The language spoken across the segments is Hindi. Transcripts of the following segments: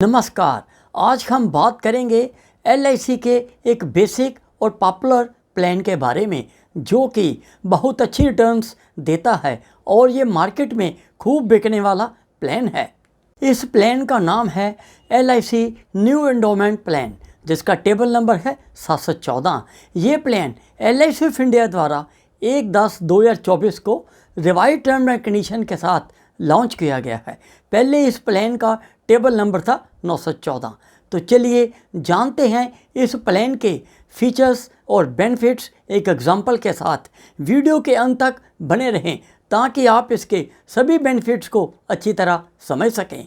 नमस्कार। आज हम बात करेंगे LIC के एक बेसिक और पॉपुलर प्लान के बारे में जो कि बहुत अच्छी रिटर्न्स देता है और ये मार्केट में खूब बिकने वाला प्लान है। इस प्लान का नाम है LIC न्यू एंडोमेंट प्लान, जिसका टेबल नंबर है 714। ये प्लान LIC ऑफ इंडिया द्वारा 1/10/2024 को रिवाइज टर्म एंड कंडीशन के साथ लॉन्च किया गया है। पहले इस प्लान का टेबल नंबर था 914। तो चलिए जानते हैं इस प्लान के फीचर्स और बेनिफिट्स एक एग्जांपल के साथ। वीडियो के अंत तक बने रहें ताकि आप इसके सभी बेनिफिट्स को अच्छी तरह समझ सकें।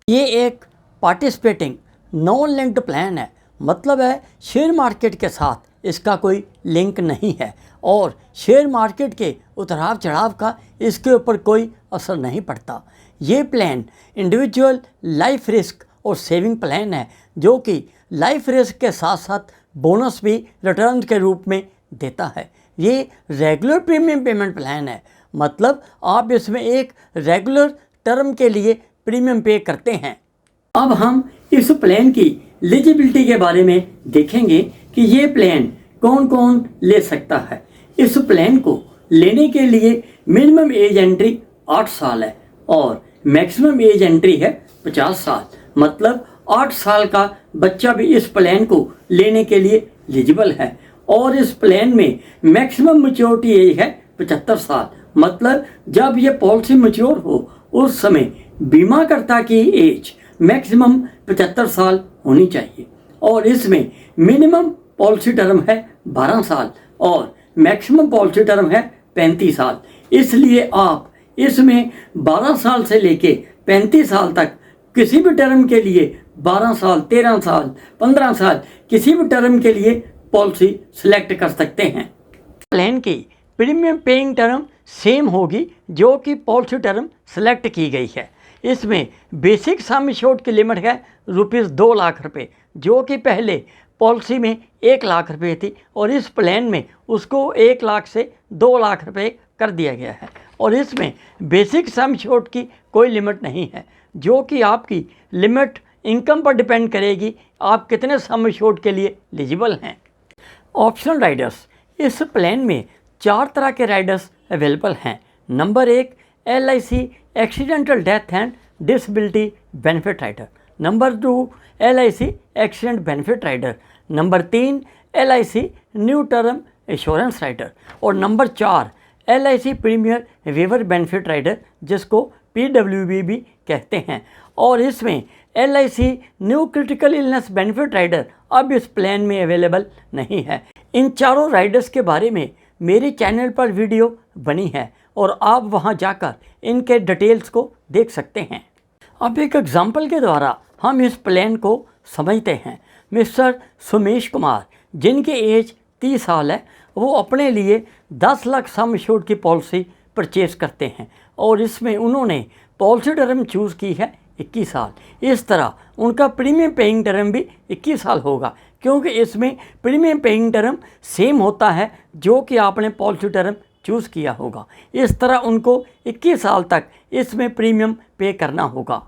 ये एक पार्टिसिपेटिंग नॉन लिंक्ड प्लान है, मतलब है शेयर मार्केट के साथ इसका कोई लिंक नहीं है और शेयर मार्केट के उतार चढ़ाव का इसके ऊपर कोई असर नहीं पड़ता। ये प्लान इंडिविजुअल लाइफ रिस्क और सेविंग प्लान है जो कि लाइफ रिस्क के साथ साथ बोनस भी रिटर्न के रूप में देता है। ये रेगुलर प्रीमियम पेमेंट प्लान है, मतलब आप इसमें एक रेगुलर टर्म के लिए प्रीमियम पे करते हैं। अब हम इस प्लान की एलिजिबिलिटी के बारे में देखेंगे कि ये प्लान कौन कौन ले सकता है। इस प्लान को लेने के लिए मिनिमम एज एंट्री 8 साल है और मैक्सिमम एज एंट्री है 50 साल, मतलब 8 साल का बच्चा भी इस प्लान को लेने के लिए एलिजिबल है। और इस प्लान में मैक्सिमम मैच्योरिटी एज है 75 साल, मतलब जब ये पॉलिसी मैच्योर हो उस समय बीमाकर्ता की एज मैक्सिमम 75 साल होनी चाहिए। और इसमें मिनिमम पॉलिसी टर्म है 12 साल और मैक्सिमम पॉलिसी टर्म है 35 साल। इसलिए आप इसमें 12 साल से लेके 35 साल तक किसी भी टर्म के लिए 12 साल, 13 साल, 15 साल किसी भी टर्म के लिए पॉलिसी सिलेक्ट कर सकते हैं। प्लान की प्रीमियम पेइंग टर्म सेम होगी जो कि पॉलिसी टर्म सिलेक्ट की गई है। इसमें बेसिक सम एश्योर्ड की लिमिट है ₹2 लाख रुपये, जो कि पहले पॉलिसी में 1 लाख रुपये थी और इस प्लान में उसको 1 लाख से 2 लाख रुपये कर दिया गया है। और इसमें बेसिक सम एश्योर्ड की कोई लिमिट नहीं है, जो कि आपकी लिमिट इनकम पर डिपेंड करेगी आप कितने सम एश्योर्ड के लिए एलिजिबल हैं। ऑप्शनल राइडर्स, इस प्लान में 4 तरह के राइडर्स अवेलेबल हैं। Number 1 LIC accidental death and disability benefit rider. Number 2 LIC accident benefit rider. Number 3 LIC new term insurance rider. और number 4 LIC premier waiver benefit rider, जिसको PWB भी कहते हैं। और इसमें LIC new critical illness benefit rider अब इस प्लान में अवेलेबल नहीं है। इन चारों राइडर्स के बारे में मेरे चैनल पर वीडियो बनी है और आप वहां जाकर इनके डिटेल्स को देख सकते हैं। अब एक एग्जाम्पल के द्वारा हम इस प्लान को समझते हैं। मिस्टर सुमेश कुमार, जिनकी एज 30 साल है, वो अपने लिए 10 लाख सम एश्योर्ड की पॉलिसी परचेज करते हैं और इसमें उन्होंने पॉलिसी टर्म चूज़ की है 21 साल। इस तरह उनका प्रीमियम पेइंग टर्म भी 21 साल होगा, क्योंकि इसमें प्रीमियम पेइंग टर्म सेम होता है जो कि आपने पॉलिसी टर्म चूज़ किया होगा। इस तरह उनको 21 साल तक इसमें प्रीमियम पे करना होगा।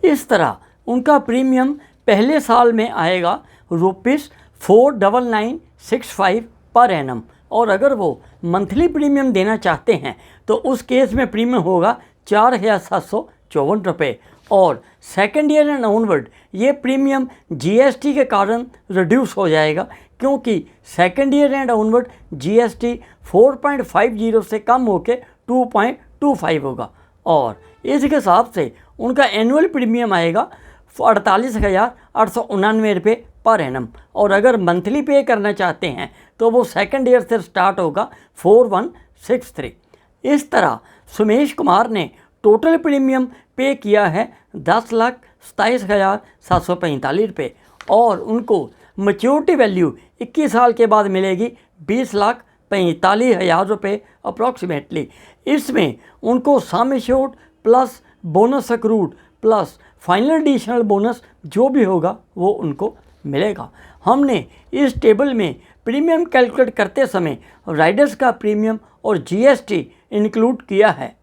इस तरह उनका प्रीमियम पहले साल में आएगा ₹49965 पर एनम, और अगर वो मंथली प्रीमियम देना चाहते हैं तो उस केस में प्रीमियम होगा ₹4754। और सेकेंड ईयर एंड ऑनवर्ड ये प्रीमियम GST के कारण रिड्यूस हो जाएगा, क्योंकि second year and onward GST 4.50 से कम होकर 2.25 होगा। और इस हिसाब से उनका एनुअल प्रीमियम आएगा ₹48,899 पर एनम। और अगर मंथली पे करना चाहते हैं तो वो सेकेंड ईयर से स्टार्ट होगा 4163। इस तरह सुमेश कुमार ने टोटल प्रीमियम पे किया है ₹10,27,745 और उनको मैच्योरिटी वैल्यू 21 साल के बाद मिलेगी ₹20,45,000 अप्रॉक्सीमेटली। इसमें उनको सम assured plus bonus accrued plus final additional bonus जो भी होगा वो उनको मिलेगा। हमने इस टेबल में प्रीमियम कैलकुलेट करते समय राइडर्स का प्रीमियम और GST इंक्लूड किया है।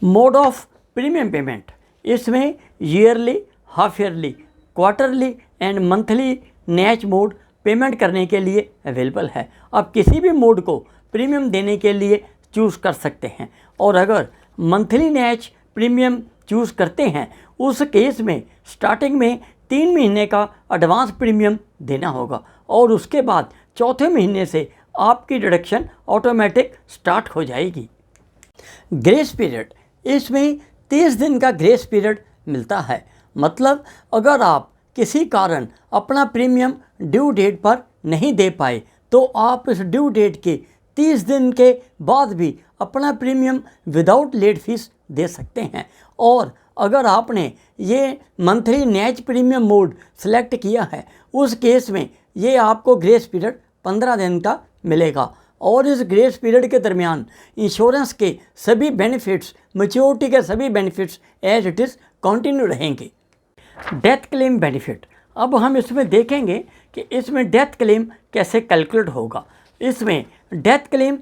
मोड ऑफ प्रीमियम पेमेंट, इसमें yearly, half yearly, quarterly and monthly NACH mode payment करने के लिए अवेलेबल है। आप किसी भी मोड को प्रीमियम देने के लिए चूज़ कर सकते हैं, और अगर मंथली नैच प्रीमियम चूज़ करते हैं उस केस में स्टार्टिंग में 3 महीने का एडवांस प्रीमियम देना होगा, और उसके बाद चौथे महीने से आपकी डिडक्शन ऑटोमेटिक स्टार्ट हो जाएगी। ग्रेस पीरियड, इसमें 30 दिन का ग्रेस पीरियड मिलता है। मतलब अगर आप किसी कारण अपना प्रीमियम ड्यू डेट पर नहीं दे पाए तो आप इस ड्यू डेट के 30 दिन के बाद भी अपना प्रीमियम विदाउट लेट फीस दे सकते हैं। और अगर आपने ये मंथली नैच प्रीमियम मोड सेलेक्ट किया है उस केस में ये आपको ग्रेस पीरियड 15 दिन का मिलेगा, और इस ग्रेस पीरियड के दरमियान इंश्योरेंस के सभी बेनिफिट्स, मैच्योरिटी के सभी benefits as it is continue रहेंगे। डेथ क्लेम बेनिफिट, अब हम इसमें देखेंगे कि इसमें डेथ क्लेम कैसे कैलकुलेट होगा। इसमें डेथ क्लेम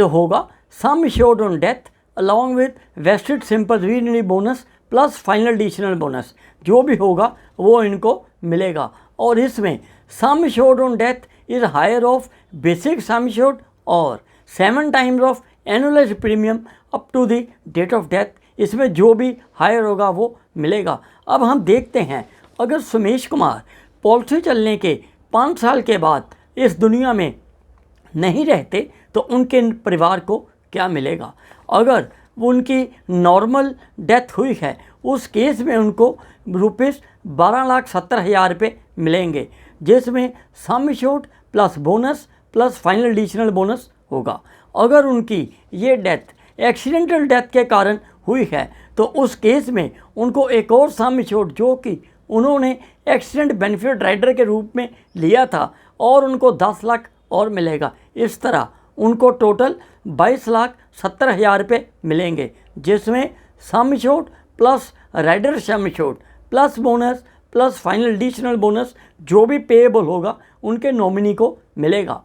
होगा sum assured on death along with vested simple reversionary bonus plus final additional bonus, जो भी होगा वो इनको मिलेगा। और इसमें sum assured on death is higher of basic sum assured और 7 times of annualised premium up to the date of death, इसमें जो भी हायर होगा वो मिलेगा। अब हम देखते हैं अगर सुमेश कुमार पॉलिसी चलने के 5 साल के बाद इस दुनिया में नहीं रहते तो उनके परिवार को क्या मिलेगा। अगर उनकी नॉर्मल डेथ हुई है उस केस में उनको ₹12,70,000 मिलेंगे, जिसमें sum assured plus bonus plus final additional bonus होगा। अगर उनकी ये डेथ एक्सीडेंटल डेथ के कारण हुई है तो उस केस में उनको एक और सम एश्योर्ड जो कि उन्होंने एक्सीडेंट बेनिफिट राइडर के रूप में लिया था और उनको 10 लाख और मिलेगा। इस तरह उनको टोटल 22,70,000 मिलेंगे, जिसमें sum assured plus rider sum assured plus bonus plus final additional bonus जो भी पेएबल होगा उनके नॉमिनी को मिलेगा।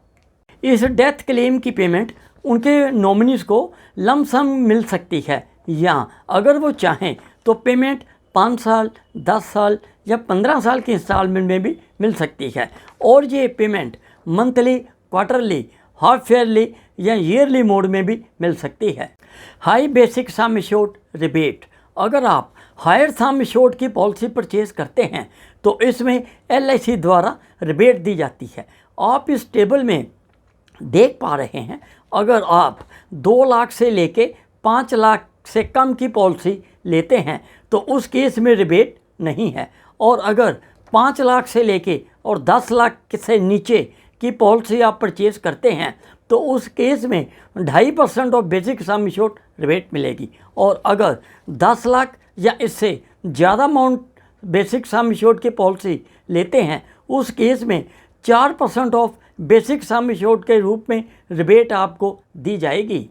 इस डेथ क्लेम की पेमेंट उनके नॉमिनीज़ को लमसम मिल सकती है, या अगर वो चाहें तो पेमेंट 5 साल, 10 साल या 15 साल के इंस्टॉलमेंट में भी मिल सकती है। और ये payment monthly, quarterly, half yearly या ईयरली मोड में भी मिल सकती है। High basic sum assured rebate, अगर आप हायर सम एश्योर्ड की पॉलिसी परचेज करते हैं तो इसमें LIC द्वारा रिबेट दी जाती है। आप इस टेबल में देख पा रहे हैं, अगर आप 2 लाख से लेके 5 लाख से कम की पॉलिसी लेते हैं तो उस केस में रिबेट नहीं है, और अगर 5 लाख से लेके और 10 लाख से नीचे की पॉलिसी आप परचेज करते हैं तो उस केस में 2.5% of basic sum assured rebate मिलेगी। और अगर 10 लाख या इससे ज़्यादा अमाउंट बेसिक सम एश्योर्ड की पॉलिसी लेते हैं उस केस में 4% ऑफ बेसिक सम एश्योर्ड के रूप में रिबेट आपको दी जाएगी।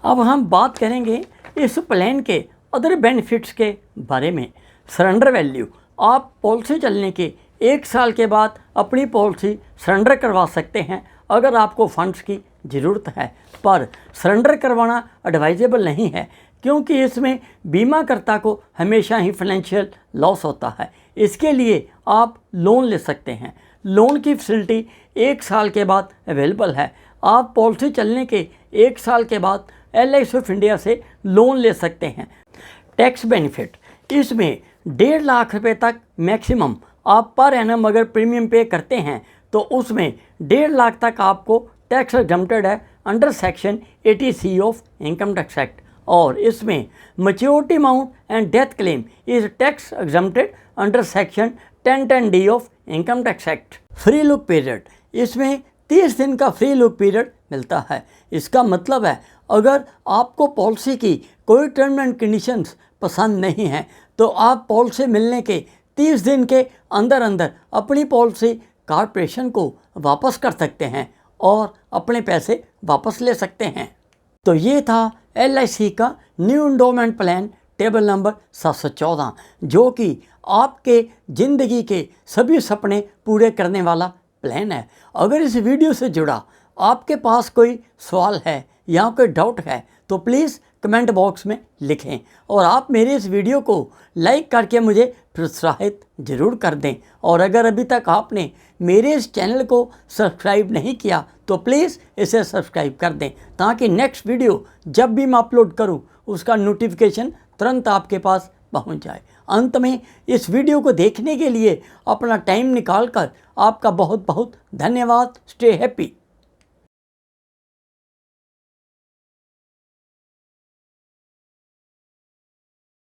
अब हम बात करेंगे इस प्लान के अदर बेनिफिट्स के बारे में। सरेंडर वैल्यू, आप पॉलिसी चलने के 1 साल के बाद अपनी पॉलिसी सरेंडर करवा सकते हैं अगर आपको फंड्स की ज़रूरत है, पर सरेंडर करवाना एडवाइजेबल नहीं है क्योंकि इसमें बीमाकर्ता को हमेशा ही फाइनेंशियल लॉस होता है। इसके लिए आप लोन ले सकते हैं। लोन की फैसिलिटी 1 साल के बाद अवेलेबल है। आप पॉलिसी चलने के 1 साल के बाद LIC ऑफ इंडिया से लोन ले सकते हैं। टैक्स बेनिफिट, इसमें 1.5 लाख रुपए तक मैक्सिमम आप पर एनम अगर प्रीमियम पे करते हैं तो उसमें 1.5 लाख तक आपको टैक्स एग्जम्प्टेड है under section 80C of income tax act. और इसमें maturity amount and death claim is tax exempted under section 1010D of income tax act. Free look period, इसमें 30 दिन का फ्री लुक पीरियड मिलता है। इसका मतलब है अगर आपको पॉलिसी की कोई टर्म एंड कंडीशंस पसंद नहीं है तो आप पॉलिसी मिलने के 30 दिन के अंदर अंदर अपनी पॉलिसी कॉर्पोरेशन को वापस कर सकते हैं और अपने पैसे वापस ले सकते हैं। तो ये था LIC का new endowment plan table number 714, जो कि आपके ज़िंदगी के सभी सपने पूरे करने वाला प्लान है। अगर इस वीडियो से जुड़ा आपके पास कोई सवाल है या कोई डाउट है तो प्लीज़ कमेंट बॉक्स में लिखें, और आप मेरे इस वीडियो को लाइक करके मुझे प्रोत्साहित जरूर कर दें। और अगर अभी तक आपने मेरे इस चैनल को सब्सक्राइब नहीं किया तो प्लीज़ इसे सब्सक्राइब कर दें, ताकि नेक्स्ट वीडियो जब भी मैं अपलोड करूं उसका नोटिफिकेशन तुरंत आपके पास पहुंच जाए। अंत में इस वीडियो को देखने के लिए अपना टाइम निकाल कर आपका बहुत बहुत धन्यवाद। Stay happy.